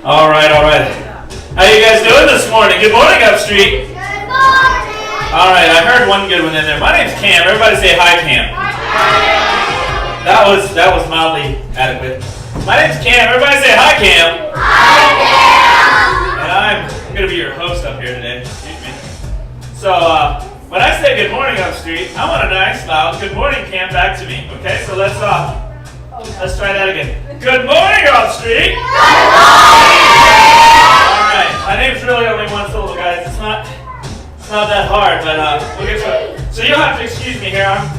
All right, all right. How you guys doing this morning? Good morning, Upstreet. Good morning. All right, I heard one good one in there. My name's Cam. Everybody say hi, Cam. That was mildly adequate. My name's Cam. Everybody say hi, Cam. Hi, Cam. And I'm gonna be your host up here today. Excuse me. So when I say good morning, Upstreet, I want a nice loud good morning, Cam, back to me. Okay, so let's try that again. Good morning, Upstreet. Good morning. All right, my name's really only one syllable, guys. It's not that hard, but we'll get to it. So you'll have to excuse me here. I'm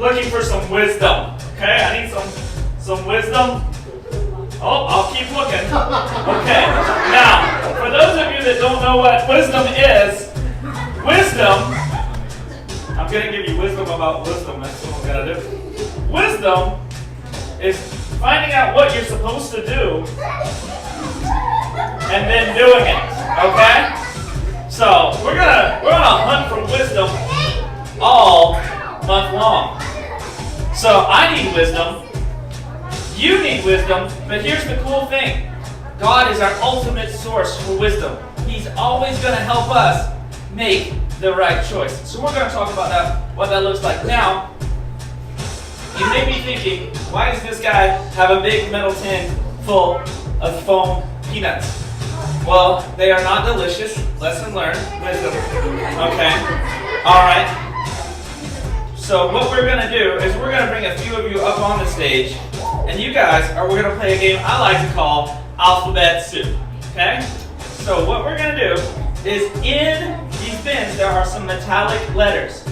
looking for some wisdom. Okay, I need some wisdom. Oh, I'll keep looking. Okay, now for those of you that don't know what wisdom is, I'm gonna give you wisdom about wisdom. That's what I'm gonna do. Wisdom is finding out what you're supposed to do and then doing it. Okay? So we're on a hunt for wisdom all month long. So I need wisdom. You need wisdom. But here's the cool thing. God is our ultimate source for wisdom. He's always going to help us make the right choice. So we're going to talk about that, what that looks like. Now, you may be thinking, why does this guy have a big metal tin full of foam peanuts? Well, they are not delicious. Lesson learned. Wisdom. Okay. All right. So what we're going to do is we're going to bring a few of you up on the stage, and you guys we're going to play a game I like to call Alphabet Soup. Okay? So what we're going to do is in these bins there are some metallic letters.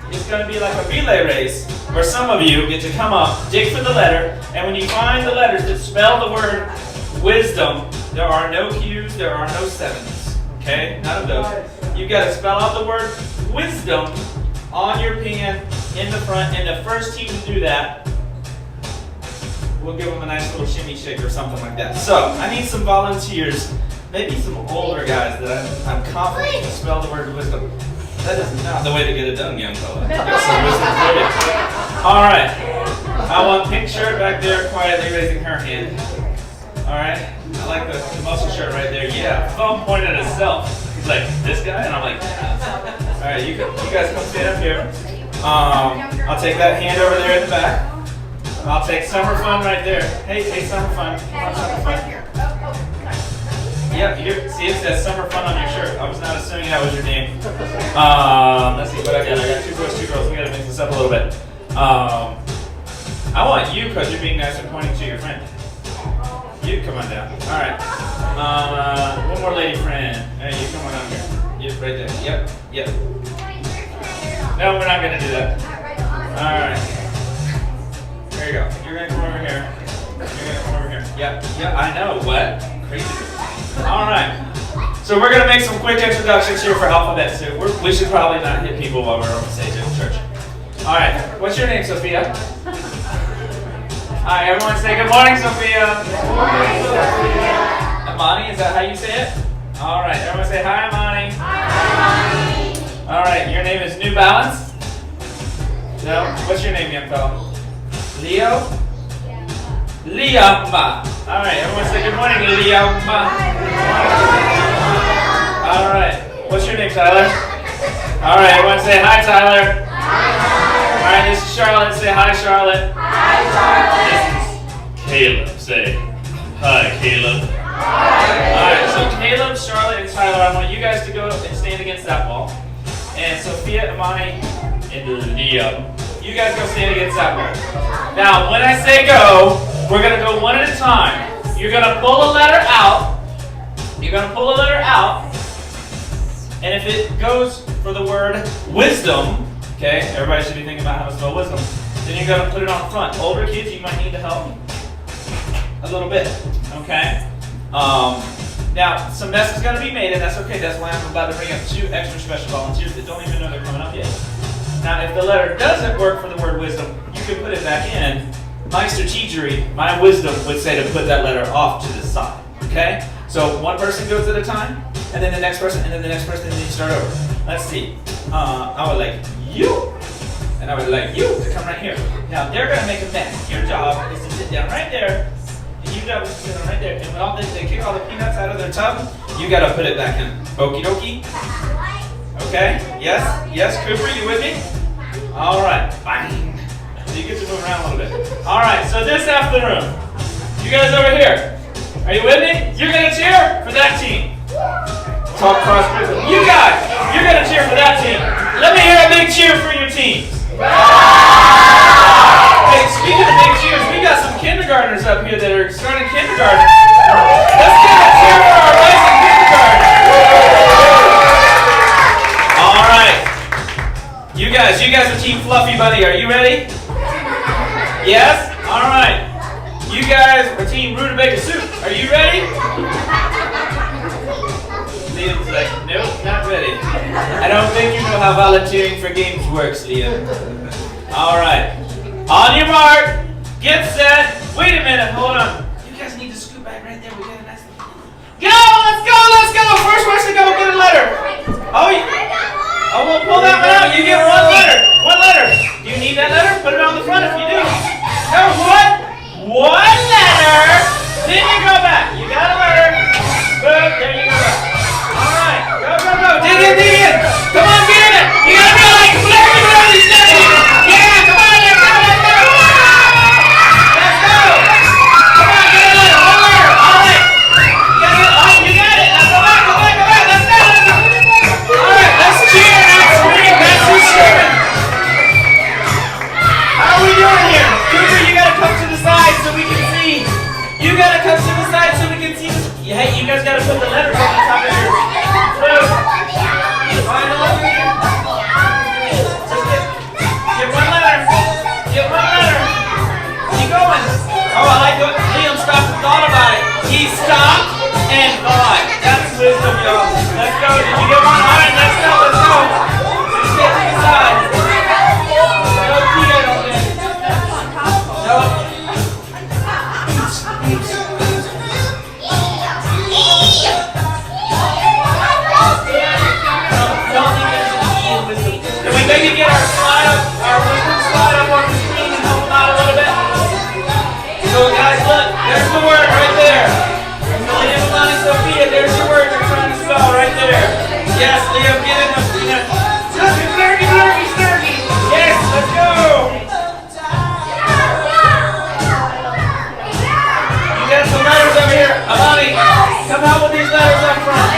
It's going to be like a relay race where some of you get to come up, dig for the letter, and when you find the letters that spell the word wisdom, there are no Q's, there are no sevens. Okay? None of those. You've got to spell out the word wisdom on your pen in the front, and the first team to do that, we'll give them a nice little shimmy shake or something like that. So, I need some volunteers, maybe some older guys that I'm confident can spell the word wisdom. That is not the way to get it done, young fella. Get some wisdom for you. All right. I want pink shirt back there quietly raising her hand. All right. I like the muscle shirt right there. Yeah. Thumb pointed at himself. He's like, this guy? And I'm like, yeah. All right. You guys come stand up here. I'll take that hand over there in the back. I'll take Summer Fun right there. Hey, Summer Fun. Come on, Summer Fun. Yep, see it says Summer Fun on your shirt. I was not assuming that was your name. Let's see what I got. I got two boys, two girls. We gotta mix this up a little bit. I want you, because you're being nice and pointing to your friend. You come on down. All right. One more lady friend. Hey, you come on down here. Yep, right there. Yep. No, we're not gonna do that. All right. There you go. You're gonna come over here. You're gonna come over here. Yep. I know. What? Crazy. All right. So we're gonna make some quick introductions here for Alphabet Soup. We should probably not hit people while we're on the stage in church. All right. What's your name, Sophia? Hi, everyone say good morning, Sophia. Good morning, Sophia. Amani, is that how you say it? All right. Everyone say hi, Amani. Hi, Amani. All right. Your name is New Balance? No? What's your name, young fella? Leo? Liamma. All right, everyone say good morning, Liamma. All right, what's your name, Tyler? All right, everyone say hi, Tyler. All right, this is Charlotte. Say hi, Charlotte. Hi, Charlotte. This is Caleb. Say hi, Caleb. All right, so Caleb, Charlotte, and Tyler, I want you guys to go and stand against that wall. And Sophia, Imani, and Liam, you guys go stand against that wall. Now, when I say go, we're going to go one at a time. You're going to pull a letter out. And if it goes for the word wisdom, okay, everybody should be thinking about how to spell wisdom, then you're going to put it on front. Older kids, you might need to help a little bit, okay? Now, some mess is going to be made, and that's okay. That's why I'm about to bring up two extra special volunteers that don't even know they're coming up yet. Now, if the letter doesn't work for the word wisdom, you can put it back in. My strategery, my wisdom would say to put that letter off to the side, okay? So one person goes at a time, and then the next person, and then the next person, and then you start over. Let's see. I would like you, and I would like you to come right here. Now, they're going to make a mess. Your job is to sit down right there, and you Good job. Sit right there. And when all they kick all the peanuts out of their tub, you gotta put it back in. Okie dokie. Okay. Yes. Yes, Cooper, you with me? All right. Bang. So you get to move around a little bit. All right. So this afternoon, you guys over here, are you with me? You're gonna cheer for that team. Talk cross group. You guys, you're gonna cheer for that team. Let me hear a big cheer for your teams. Hey, speaking of big cheers, we got some kindergartners up here that are starting kindergarten. Let's give a cheer for our rising kindergarten. All right, you guys are Team Fluffy Bunny. Are you ready? Yes. All right. You guys are Team Rutabaga Soup. Are you ready? Liam's like, nope, not ready. I don't think you know how volunteering for games works, Liam. All right. On your mark, get set. Wait a minute, hold on. You guys need to scoot back right there. We got a nice little... Go, let's go, let's go. First person to go get a letter. Oh, we'll pull that one out. You get one letter. One letter. Do you need that letter? Put it on the front if you do. No, one letter. Then you go back. You got a letter. Boom, there you go. All right, go. Dig in. Come on, get in it. You gotta be like Larry Brody said. Yeah, come on, let's go. Let's go. Come on, get a letter. One letter. All right. You got it. Now go back. Let's go. All right, let's cheer. Not scream. That's who's screaming. How are we doing here? Cooper, you gotta come to the side so we can see. You gotta come to the side so we can see. Hey, you guys gotta put the letters on the top of your food. Find the letter here. Just get one letter. Get one letter. Keep going. Oh, I like what Liam stopped and thought about it. He stopped and thought. That's wisdom, y'all. Let's go. Did you get one? All right, let's go. Just get to the side. No Tia, don't miss. No. Can we maybe get our wisdom slide up on the screen and help them out a little bit? So guys, look, there's the word right there. Liam, Lonnie, Sophia, there's your word you're trying to spell right there. Yes, Liam, get in the snurky. Yes, let's go. You got some letters over here. Alani, come help with these letters up front.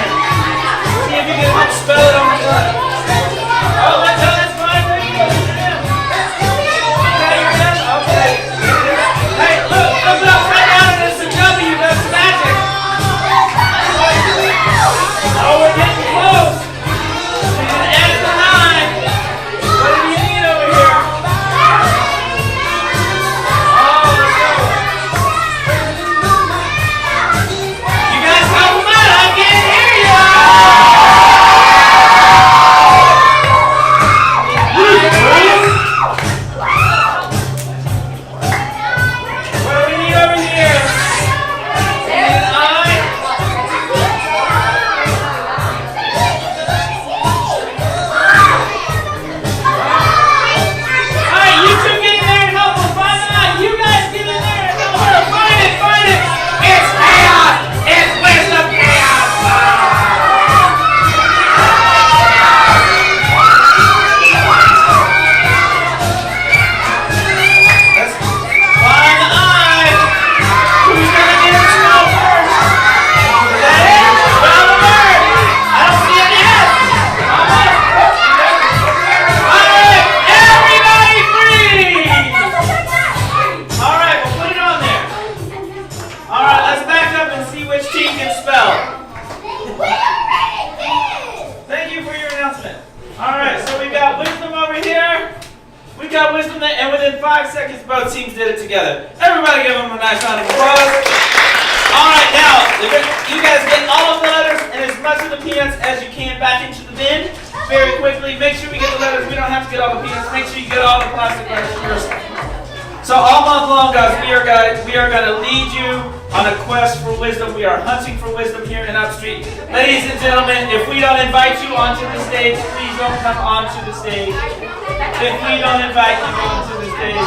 See if you can help spell it on the front. Oh, that's fine. There you go. Okay, you're done? Okay. Hey, look it up right now and it's a W. That's magic. Oh, we're getting close. We're going to add the 9. What do you need over here? Oh, let's go. You guys help them out. I can't hear you. What do we need over here? We need an I. Alright, you two get in there and help them find the I. You guys get in there and help her find it. It's chaos. It's wisdom chaos. Let's find the I. Who's gonna get it spelled first? Is that it? Spell the word. I don't see an S. Almost. Alright, everybody freeze. Alright, we'll put it on there. Alright, let's back up and see which team can spell. Thank you for your announcement. Alright, so we got wisdom over here. We got wisdom there, and within 5 seconds, both teams did it together. Everybody give them a nice round of applause. Alright, now, you guys get all of the letters and as much of the peanuts as you can back into the bin. Very quickly, make sure we get the letters. We don't have to get all the peanuts. Make sure you get all the plastic letters first. So all month long, guys, we are going to lead you on a quest for wisdom. We are hunting for wisdom here in Upstreet. Ladies and gentlemen, if we don't invite you onto the stage, please don't come onto the stage. If we don't invite you onto the stage,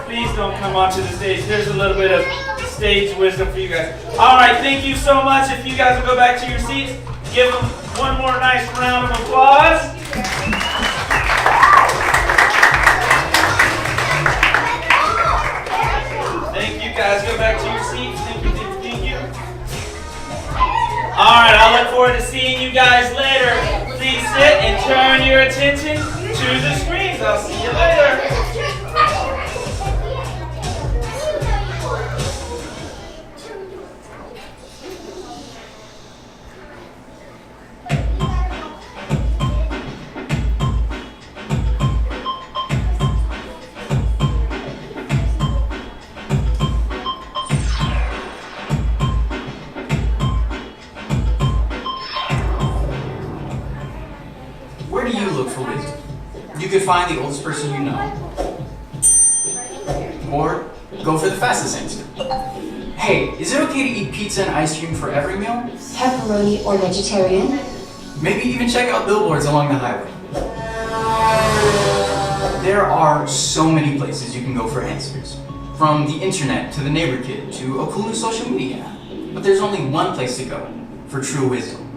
please don't come onto the stage. There's a little bit of stage wisdom for you guys. All right, thank you so much. If you guys will go back to your seats, give them one more nice round of applause. Thank you guys. Go back to your seats. Thank you, thank you, thank you. All right, I look forward to seeing you guys later. Please sit and turn your attention to the screens. I'll see you later. Where do you look for wisdom? You could find the oldest person you know. Or go for the fastest answer. Hey, is it okay to eat pizza and ice cream for every meal? Pepperoni or vegetarian? Maybe even check out billboards along the highway. There are so many places you can go for answers. From the internet to the neighbor kid to a cool new social media app. But there's only one place to go for true wisdom.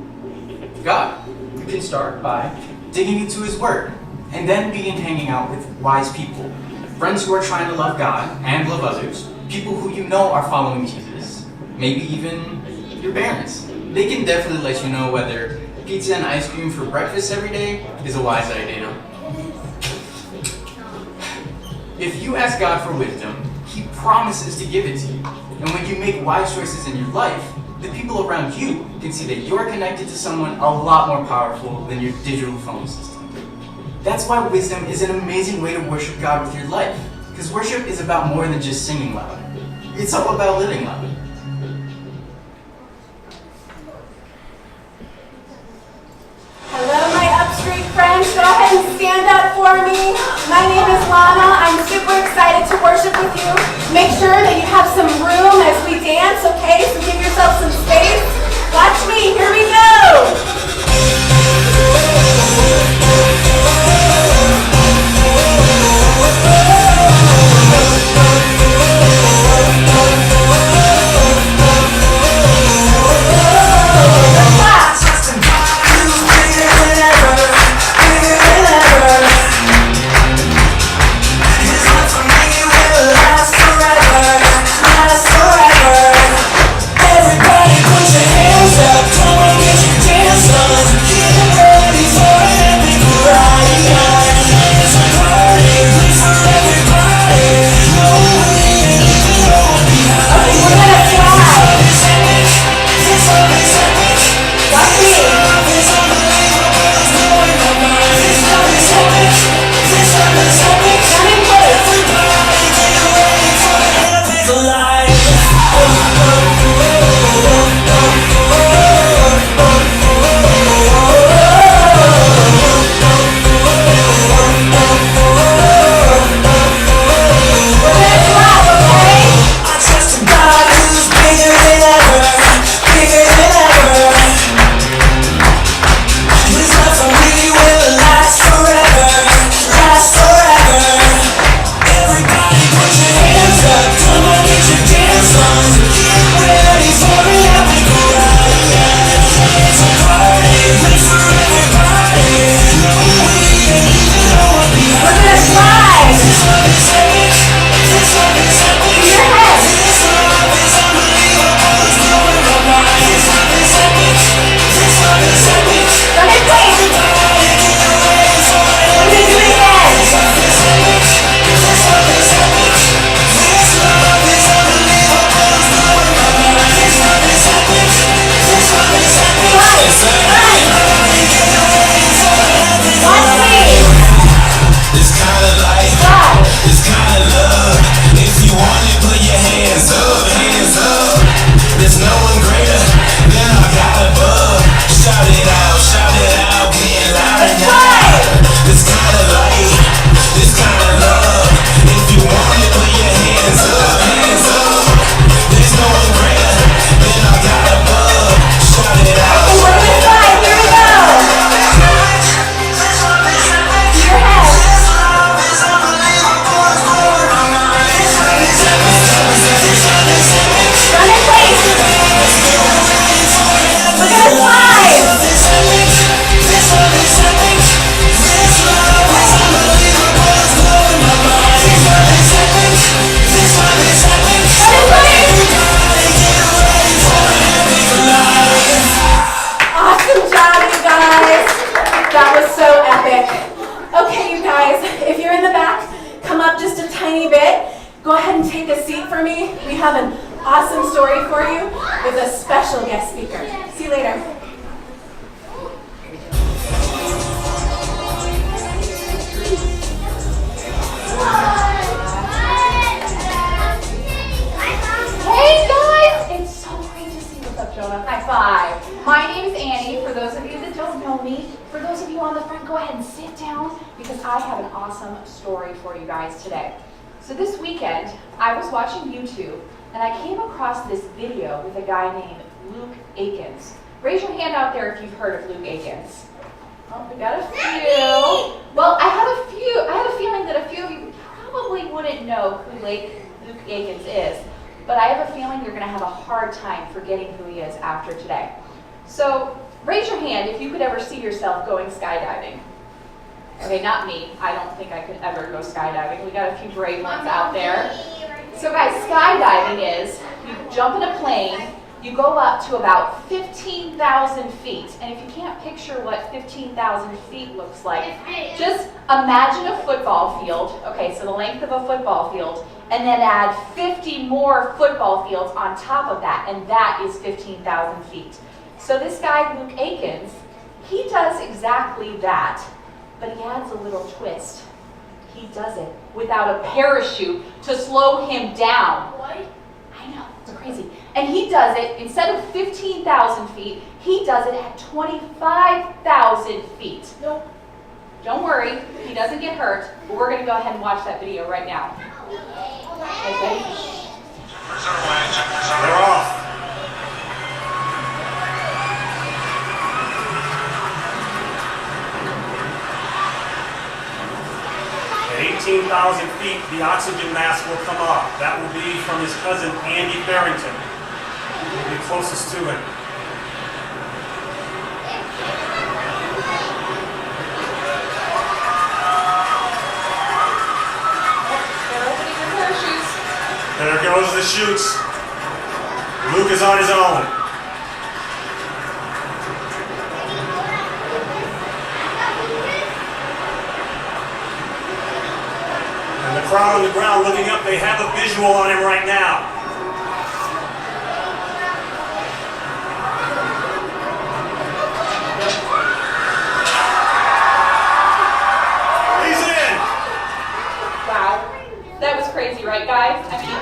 God. You can start by digging into His Word, and then begin hanging out with wise people. Friends who are trying to love God and love others. People who you know are following Jesus. Maybe even your parents. They can definitely let you know whether pizza and ice cream for breakfast every day is a wise idea. If you ask God for wisdom, He promises to give it to you. And when you make wise choices in your life, the people around you can see that you're connected to someone a lot more powerful than your digital phone system. That's why wisdom is an amazing way to worship God with your life. Because worship is about more than just singing loud. It's all about living loud. Hello, my Upstreet friends. Go ahead and stand up for me. My name is Lana. I'm super excited to worship with you. Make sure that you have some room as we dance, okay? So give yourself some space. Watch me. Here we go. Everybody put your hands up, come on, get your for me. We have an awesome story for you with a special guest speaker. See you later. Hey guys! It's so great to see you. What's up, Jonah? High five. My name is Annie. For those of you that don't know me, for those of you on the front, go ahead and sit down because I have an awesome story for you guys today. So this weekend, I was watching YouTube and I came across this video with a guy named Luke Aikens. Raise your hand out there if you've heard of Luke Aikens. Oh, we got a few. Well, I have a feeling that a few of you probably wouldn't know who Luke Aikens is, but I have a feeling you're going to have a hard time forgetting who he is after today. So raise your hand if you could ever see yourself going skydiving. Okay, not me. I don't think I could ever go skydiving. We got a few brave ones out there. So guys, skydiving is you jump in a plane, you go up to about 15,000 feet. And if you can't picture what 15,000 feet looks like, just imagine a football field. Okay, so the length of a football field, and then add 50 more football fields on top of that, and that is 15,000 feet. So this guy, Luke Aikens, he does exactly that, but he adds a little twist. He does it without a parachute to slow him down. What? I know, it's crazy. And he does it, instead of 15,000 feet, he does it at 25,000 feet. Nope. Don't worry, he doesn't get hurt, but we're gonna go ahead and watch that video right now. Okay, ready? They're off. 18,000 feet, the oxygen mask will come off. That will be from his cousin, Andy Barrington. He'll be closest to him. They're opening their parachutes. There goes the chutes. Luke is on his own. And the crowd on the ground looking up, they have a visual on him right now. He's in! Wow, that was crazy, right, guys? I mean,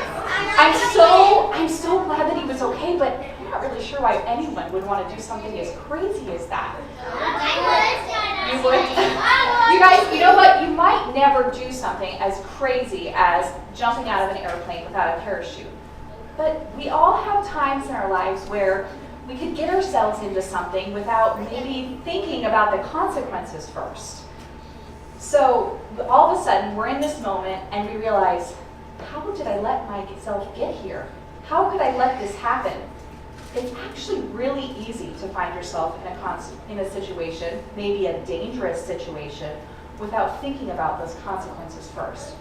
I'm so glad that he was okay, but I'm not really sure why anyone would want to do something as crazy as that. You would? You guys, you know what? You might never do something as crazy as jumping out of an airplane without a parachute. But we all have times in our lives where we could get ourselves into something without maybe thinking about the consequences first. So all of a sudden, we're in this moment and we realize, how did I let myself get here? How could I let this happen? It's actually really easy to find yourself in a situation, maybe a dangerous situation, without thinking about those consequences first.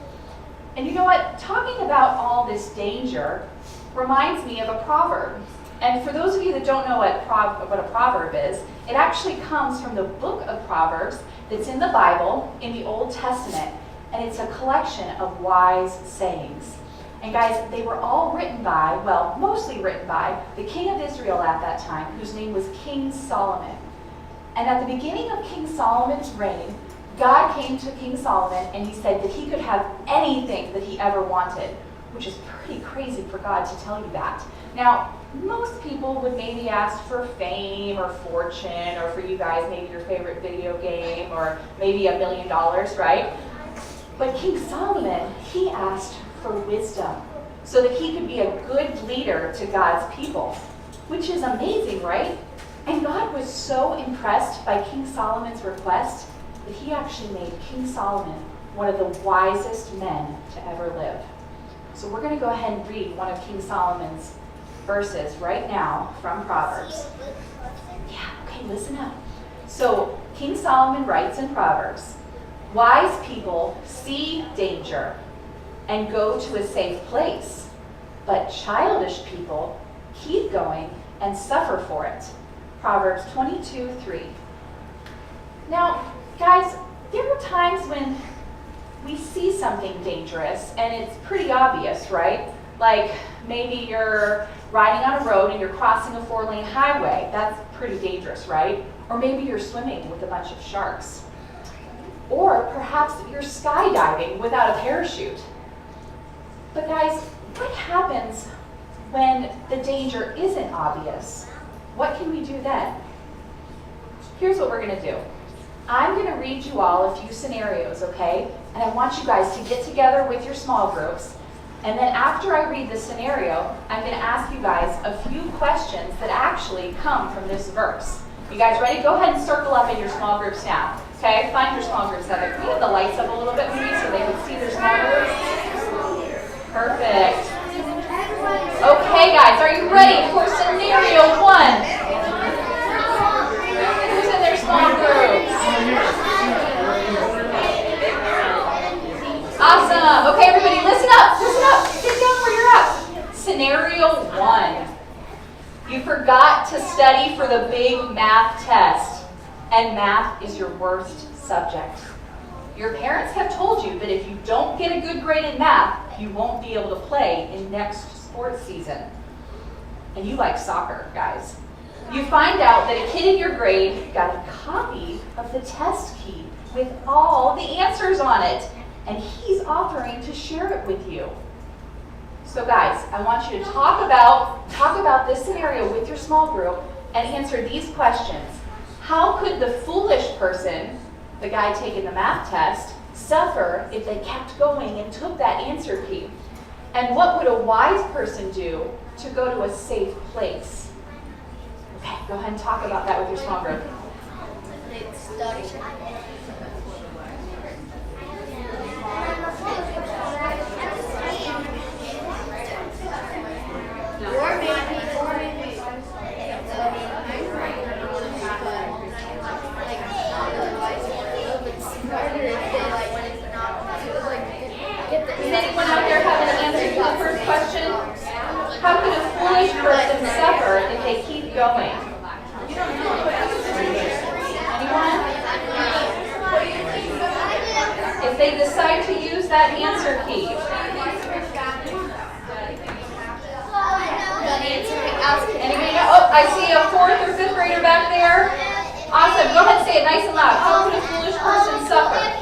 And you know what? Talking about all this danger reminds me of a proverb. And for those of you that don't know what a proverb is, it actually comes from the book of Proverbs that's in the Bible, in the Old Testament, and it's a collection of wise sayings. And guys, they were all written by, well, mostly written by, the king of Israel at that time, whose name was King Solomon. And at the beginning of King Solomon's reign, God came to King Solomon and he said that he could have anything that he ever wanted, which is pretty crazy for God to tell you that. Now, most people would maybe ask for fame or fortune, or for you guys, maybe your favorite video game, or maybe $1 million, right? But King Solomon, he asked for wisdom so that he could be a good leader to God's people, which is amazing, right? And God was so impressed by King Solomon's request that he actually made King Solomon one of the wisest men to ever live. So we're going to go ahead and read one of King Solomon's verses right now from Proverbs. Yeah, okay, listen up. So King Solomon writes in Proverbs, "Wise people see danger and go to a safe place, but childish people keep going and suffer for it." Proverbs 22:3. Now, guys, there are times when we see something dangerous and it's pretty obvious, right? Like maybe you're riding on a road and you're crossing a 4-lane highway. That's pretty dangerous, right? Or maybe you're swimming with a bunch of sharks. Or perhaps you're skydiving without a parachute. But guys, what happens when the danger isn't obvious? What can we do then? Here's what we're gonna do. I'm gonna read you all a few scenarios, okay? And I want you guys to get together with your small groups. And then after I read the scenario, I'm gonna ask you guys a few questions that actually come from this verse. You guys ready? Go ahead and circle up in your small groups now. Okay, find your small groups out there. Can we have the lights up a little bit maybe so they can see their small groups? Perfect. Okay guys, are you ready for scenario 1? Who's in their small groups? Awesome. Okay everybody, listen up, sit down where you're at. Scenario 1. You forgot to study for the big math test, and math is your worst subject. Your parents have told you that if you don't get a good grade in math, you won't be able to play in next sports season. And you like soccer, guys. You find out that a kid in your grade got a copy of the test key with all the answers on it, and he's offering to share it with you. So guys, I want you to talk about this scenario with your small group and answer these questions. How could the foolish person, the guy taking the math test, suffer if they kept going and took that answer key? And what would a wise person do to go to a safe place? Okay, go ahead and talk about that with your small group. Does anyone out there have an answer to the first question? How could a foolish person suffer if they keep going? Anyone? If they decide to use that answer key. Anybody know? Oh, I see a 4th or 5th grader back there. Awesome. Go ahead and say it nice and loud. How could a foolish person suffer? It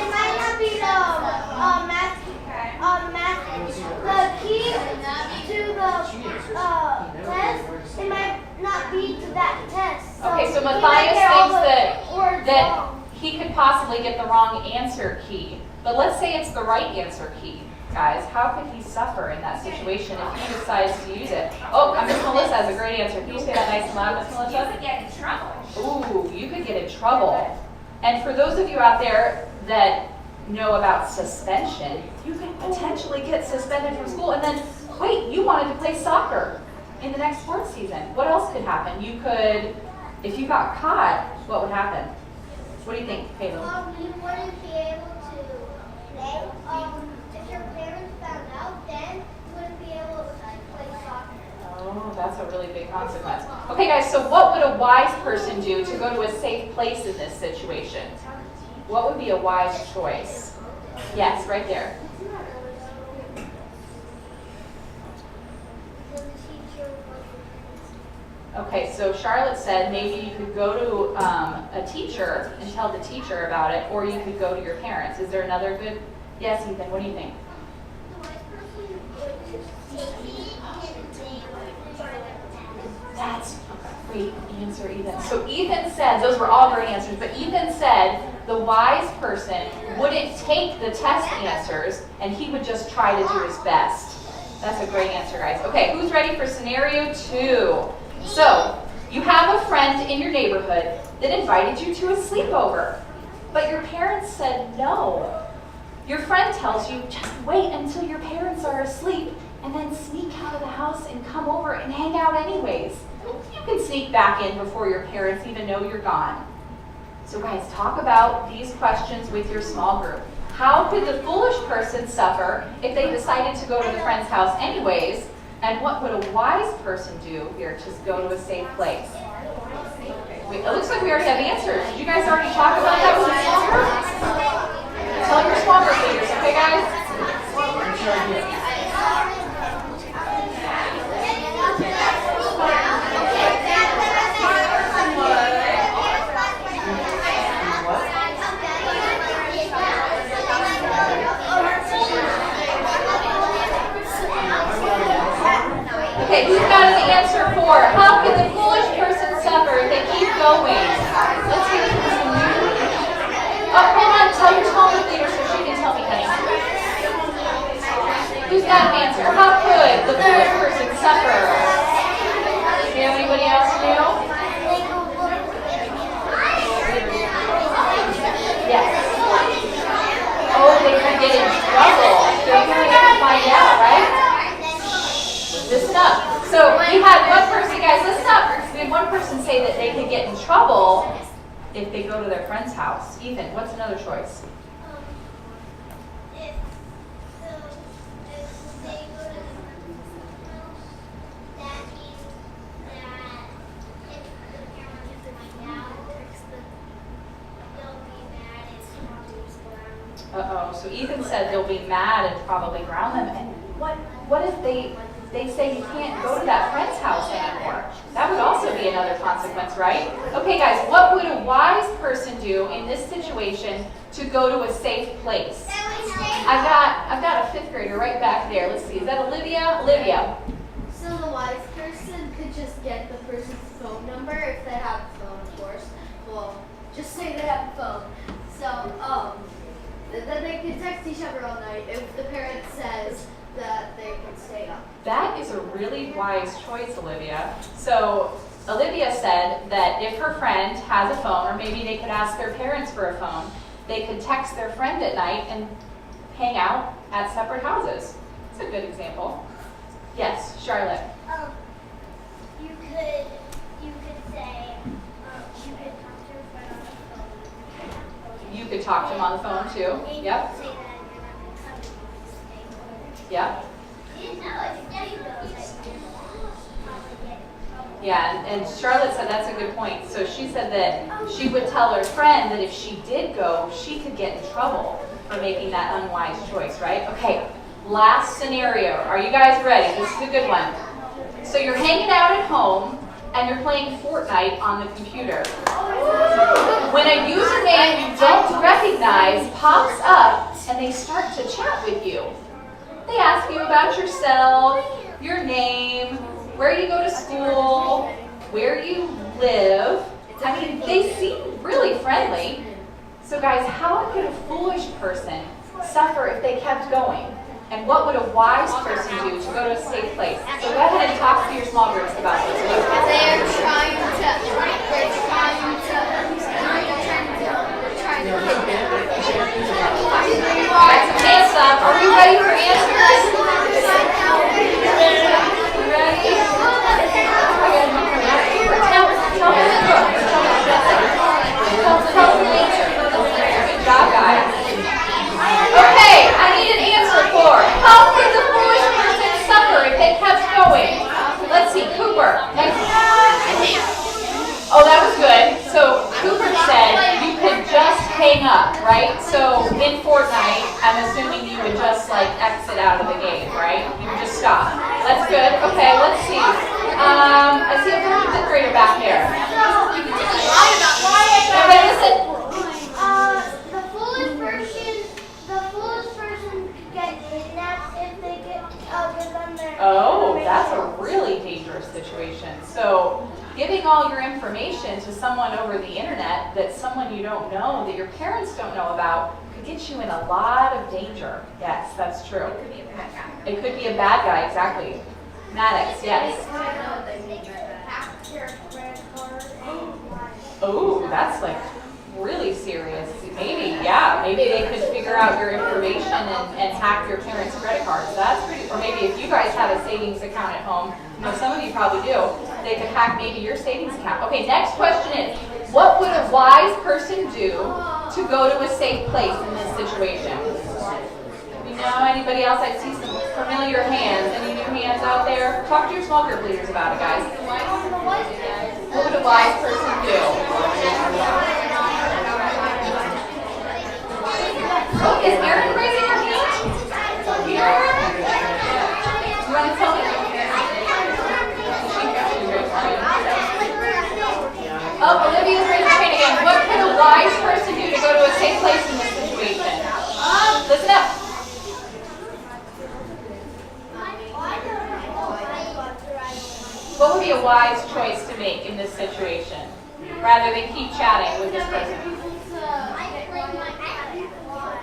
might not be the key to the test. It might not be to that test. Okay, so Matthias thinks that he could possibly get the wrong answer key. But let's say it's the right answer key. Guys, how could he suffer in that situation if he decides to use it? Oh, Miss Melissa has a great answer. Can you say that nice and loud, Miss Melissa? You could get in trouble. Ooh, you could get in trouble. And for those of you out there that know about suspension, you could potentially get suspended from school and then, wait, you wanted to play soccer in the next sports season. What else could happen? You could, if you got caught, what would happen? What do you think, Caleb? You wouldn't be able to play. If your parents found out, then you wouldn't be able to play soccer. Oh, that's a really big consequence. Okay, guys, so what would a wise person do to go to a safe place in this situation? What would be a wise choice? Yes, right there. Okay, so Charlotte said maybe you could go to a teacher and tell the teacher about it, or you could go to your parents. Is there another good? Yes, Ethan, what do you think? That's a great answer, Ethan. So Ethan said, those were all great answers, but Ethan said the wise person wouldn't take the test answers and he would just try to do his best. That's a great answer, guys. Okay, who's ready for scenario 2? So, you have a friend in your neighborhood that invited you to a sleepover, but your parents said no. Your friend tells you, just wait until your parents are asleep and then sneak out of the house and come over and hang out anyways. You can sneak back in before your parents even know you're gone. So guys, talk about these questions with your small group. How could the foolish person suffer if they decided to go to the friend's house anyways? And what would a wise person do here to go to a safe place? Wait, it looks like we already have answers. Did you guys already talk about that with the small group? Tell your small group leaders, okay guys? Okay, who's got an answer for how can the foolish person suffer if they keep going? Let's see if this is new. Oh, hold on, tell your small group leader so she can tell me, honey. Who's got an answer? How could the foolish person suffer? Do you have anybody else new? Yes. Oh, they could get in trouble. They're going to find out, right? Listen up. So we had one person, guys, listen up. We had one person say that they could get in trouble if they go to their friend's house. Ethan, what's another choice? If they go to the friend's house, that means that if the parents find out, they'll be mad and probably ground. Uh-oh. So Ethan said they'll be mad and probably ground them. And what if they say you can't go to that friend's house anymore? That would also be another consequence, right? Okay, guys, what would a wise person do in this situation to go to a safe place? I've got a 5th grader right back there. Let's see, is that Olivia? Olivia. So the wise person could just get the person's phone number if they have a phone, of course. Well, just say they have a phone. So, then they can text each other all night if the parent says that they can stay up. That is a really wise choice, Olivia. So Olivia said that if her friend has a phone, or maybe they could ask their parents for a phone, they could text their friend at night and hang out at separate houses. It's a good example. Yes, Charlotte. You could say, you could talk to your friend on the phone. You could talk to them on the phone too. And Yep. say that you're not going to come to the Yep. Yeah, and Charlotte said that's a good point. So she said that she would tell her friend that if she did go, she could get in trouble for making that unwise choice, right? Okay, last scenario. Are you guys ready? This is a good one. So you're hanging out at home and you're playing Fortnite on the computer. When a username you don't recognize pops up and they start to chat with you. They ask you about yourself, your name, where you go to school, where you live. I mean, they seem really friendly. So guys, how could a foolish person suffer if they kept going? And what would a wise person do to go to a safe place? So go ahead and talk to your small groups about this. They're trying to Hands up. Are we ready for answers? Ready? Tell the answer. Good job, guys. Okay, I need an answer for how could the foolish person suffer if they kept going? Let's see, Cooper. Next. Oh, that was good. So Cooper said you could just hang up, right? So in Fortnite, I'm assuming you would just like exit out of the game, right? You would just stop. That's good. Okay, let's see. I see a 5th grader back there. Everybody listen. The foolish person could get kidnapped if they get give them their Oh, that's a really dangerous situation. So giving all your information to someone over the internet that someone you don't know, that your parents don't know about, could get you in a lot of danger. Yes, that's true. It could be a bad guy. It could be a bad guy, exactly. Maddox, yes. Oh, that's like really serious. Maybe, yeah. Maybe they could figure out your information and hack your parents' credit cards. That's pretty, or maybe if you guys have a savings account at home, you know, some of you probably do, they could hack maybe your savings account. Okay, next question is, what would a wise person do to go to a safe place in this situation? No, anybody else? I see some familiar hands. Any new hands out there? Talk to your small group leaders about it, guys. What would a wise person do? Oh, is Erin raising her hand? Erin? You want to tell me? Oh, Olivia's raising her hand again. What could a wise person do to go to a safe place in this situation? Listen up. What would be a wise choice to make in this situation, rather than keep chatting with this person?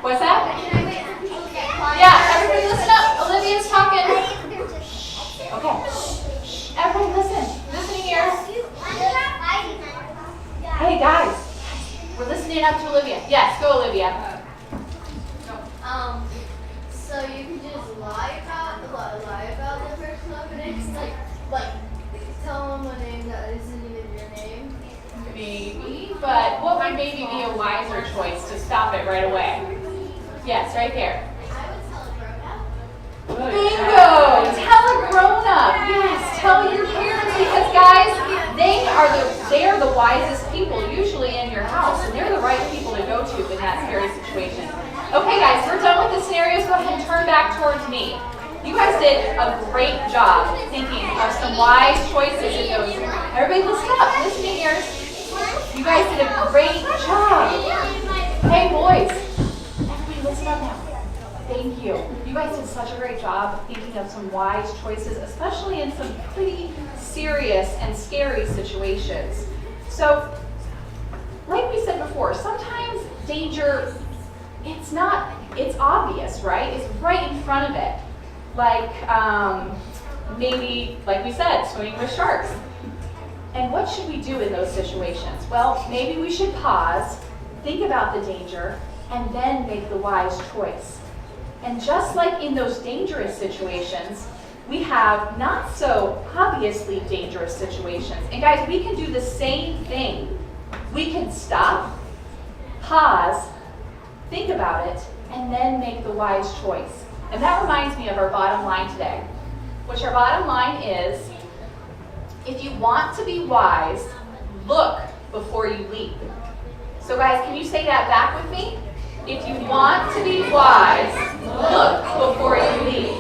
What's that? Yeah, everybody listen up. Olivia's talking. Okay. Everybody listen. Listening here. Hey guys, we're listening up to Olivia. Yes, go Olivia. So you could just lie about the person opening, like tell them a name that isn't even your name. Maybe, but what would maybe be a wiser choice to stop it right away? Yes, right there. I would tell a grown-up. Bingo! Tell a grown-up. Yes, tell your parents because guys, they are the wisest people usually in your house, and they're the right people to go to in that scary situation. Okay, guys, we're done with the scenarios. Go ahead and turn back towards me. You guys did a great job thinking of some wise choices in those. Everybody listen up. Listening ears. You guys did a great job. Hey, boys. Everybody listen up now. Thank you. You guys did such a great job thinking of some wise choices, especially in some pretty serious and scary situations. So, like we said before, sometimes danger, it's obvious, right? It's right in front of it. Like, maybe, like we said, swimming with sharks. And what should we do in those situations? Well, maybe we should pause, think about the danger, and then make the wise choice. And just like in those dangerous situations, we have not so obviously dangerous situations. And guys, we can do the same thing. We can stop, pause, think about it, and then make the wise choice. And that reminds me of our bottom line today, which our bottom line is, if you want to be wise, look before you leap. So guys, can you say that back with me? If you want to be wise, look before you leap.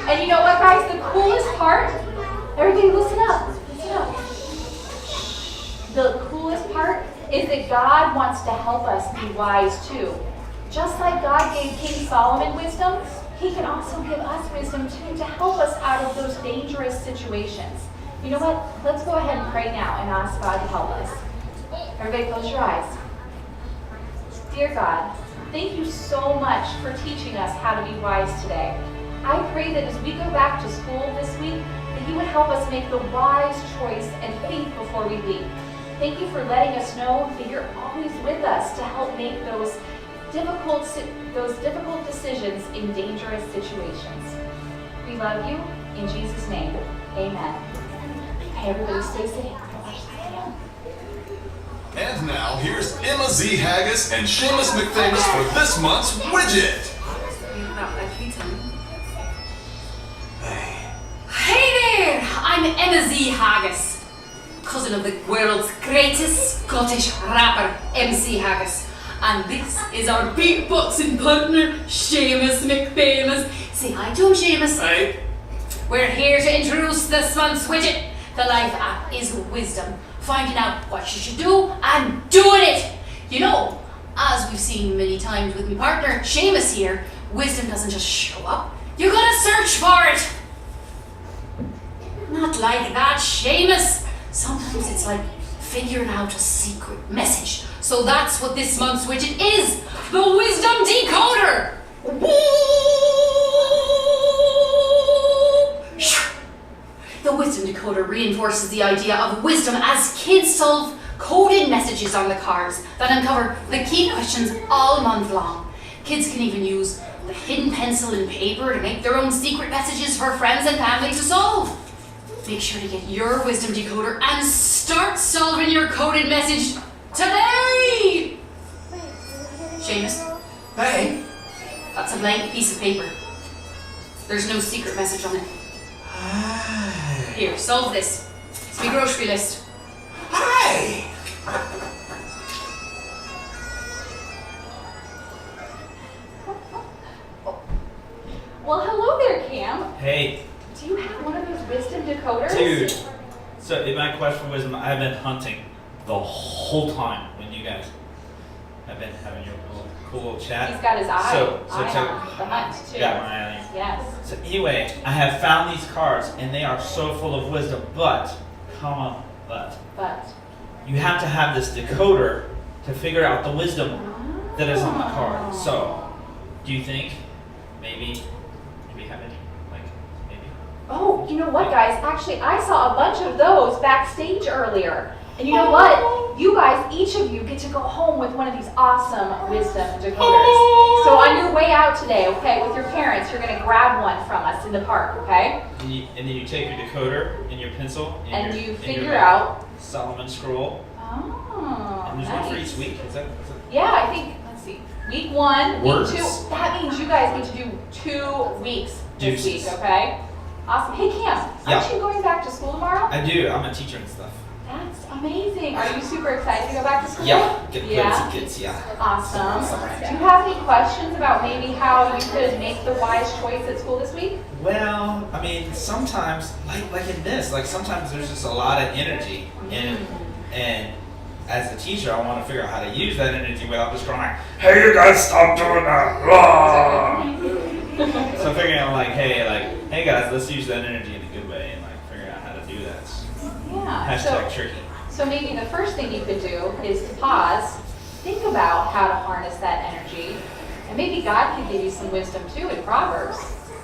And you know what, guys? The coolest part, everybody listen up, listen up. The coolest part is that God wants to help us be wise too. Just like God gave King Solomon wisdom, He can also give us wisdom too to help us out of those dangerous situations. You know what? Let's go ahead and pray now and ask God to help us. Everybody close your eyes. Dear God, thank you so much for teaching us how to be wise today. I pray that as we go back to school this week, that you would help us make the wise choice and think before we leap. Thank you for letting us know that you're always with us to help make those difficult decisions in dangerous situations. We love you. In Jesus' name, amen. Okay, everybody stay safe. And now, here's Emma Z. Haggis and Seamus McFamous for this month's Widget. Hey there! I'm Emma Z. Haggis, cousin of the world's greatest Scottish rapper, MC Haggis. And this is our beatboxing partner, Seamus McFamous. Say hi to him, Seamus. Hey. We're here to introduce this month's widget. The life app is wisdom. Finding out what you should do and doing it. You know, as we've seen many times with my partner, Seamus here, wisdom doesn't just show up. You gotta search for it. Not like that, Seamus. Sometimes it's like figuring out a secret message. So that's what this month's widget is. The Wisdom Decoder. The Wisdom Decoder reinforces the idea of wisdom as kids solve coded messages on the cards that uncover the key questions all month long. Kids can even use the hidden pencil and paper to make their own secret messages for friends and family to solve. Make sure to get your Wisdom Decoder and start solving your coded message today! Seamus? Hey, That's a blank piece of paper. There's no secret message on it. Here, solve this. It's my grocery list. Hi! Well, hello there, Cam. Hey, Do you have one of those wisdom decoders? dude. So in my quest for wisdom, I've been hunting the whole time when you guys have been having your cool little chat. He's got his eye So on the hunt, too. Yeah, my eye on you. Yes. So anyway, I have found these cards and they are so full of wisdom, but But. you have to have this decoder to figure out the wisdom that is on the card. So, do you think maybe we have any? Like, maybe? Oh, you know what, guys? Actually, I saw a bunch of those backstage earlier. And you know what? You guys, each of you, get to go home with one of these awesome wisdom decoders. So on your way out today, okay, with your parents, you're going to grab one from us in the park, okay? And then you take your decoder and your pencil And your, you and figure your out. Solomon scroll. Oh, And there's one for each week. Is that Yeah, I think, let's see. Week 1, Words. week 2. That means you guys get to do 2 weeks this Deuces. week, okay? Awesome. Hey, Cam, aren't Yeah. you going back to school tomorrow? I do. I'm a teacher and stuff. That's amazing. Are you super excited to go back to school? Get Yeah. kids, yeah. Awesome. Do you have any questions about maybe how you could make the wise choice at school this week? Well, I mean, sometimes, like in this, like sometimes there's just a lot of energy, and as a teacher, I want to figure out how to use that energy without just going like, "Hey, you guys, stop doing that!" Blah. So figuring out like, hey guys, let's use that energy in a good way, and like figuring out how to do that. Yeah. Hashtag tricky. So maybe the first thing you could do is to pause, think about how to harness that energy, and maybe God could give you some wisdom too in Proverbs.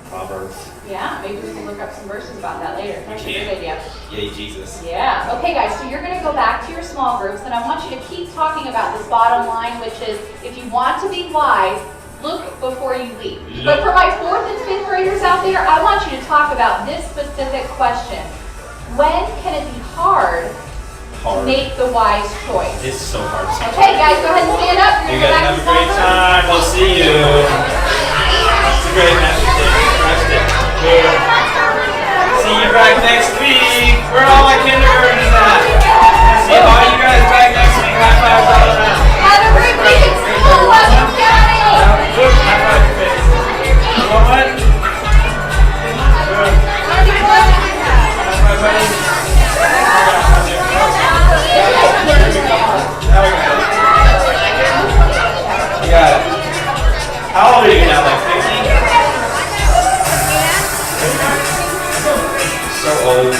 Proverbs. Yeah, maybe we can look up some verses about that later. That's a good idea. Yay, Jesus. Yeah. Okay, guys, so you're going to go back to your small groups, and I want you to keep talking about this bottom line, which is if you want to be wise, look before you leap. But for my 4th and 5th graders out there, I want you to talk about this specific question. When can it be hard to make the wise choice? It's so hard. Okay, guys, go ahead and stand up. You're You going to go guys back have to a small great groups. time. We'll see you. It's a great message. Crushed it. Good. See you back next week. Where are all my kindergartners at? See all you guys back next week. High five all around. Have a great week at school. Welcome, County. Good. High five your face. You want one? Good. High five, buddy. You got it. How old are you now? Like 15? So old.